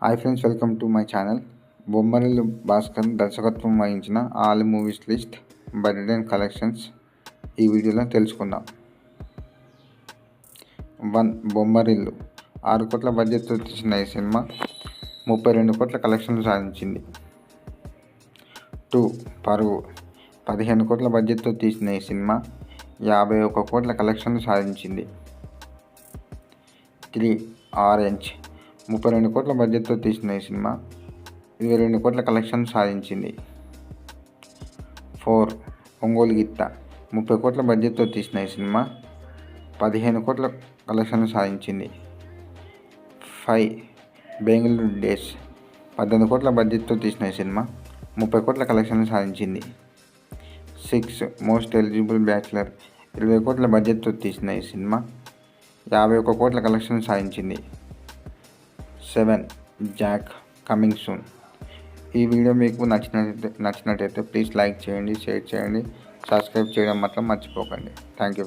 Hi friends, welcome to my channel. Bommarillu Bhaskar దర్శకత్వం వహించిన all movies list birthday collections ఈ వీడియోలో తెలుసుకుందాం. 1. బొమ్మరిల్లు 6 కోట్ల బడ్జెట్తో తీసిన ఈ సినిమా 32 కోట్ల కలెక్షన్లు సాధించింది. 2. పరుగు 15 కోట్ల బడ్జెట్తో తీసిన ఈ సినిమా 51 కోట్ల కలెక్షన్లు సాధించింది. 3. ఆరెంజ్ 32 కోట్ల బడ్జెట్తో తీసిన ఈ సినిమా 22 కోట్ల కలెక్షన్ సాధించింది. 4. ఒంగోలు గిత్త 30 కోట్ల బడ్జెట్తో తీసిన ఈ సినిమా 15 కోట్ల కలెక్షన్ సాధించింది. 5. బెంగళూరు డేస్ 18 కోట్ల బడ్జెట్తో తీసిన ఈ సినిమా 30 కోట్ల కలెక్షన్ సాధించింది. 6. మోస్ట్ ఎలిజిబుల్ బ్యాచిలర్ 20 కోట్ల బడ్జెట్తో తీసిన ఈ సినిమా 51 కోట్ల కలెక్షన్ సాధించింది. 7. Jack coming soon. ఈ వీడియో మీకు నచ్చినట్టయితే ప్లీజ్ లైక్ చేయండి, షేర్ చేయండి, సబ్స్క్రైబ్ చేయడం మాత్రం మర్చిపోకండి. Thank you.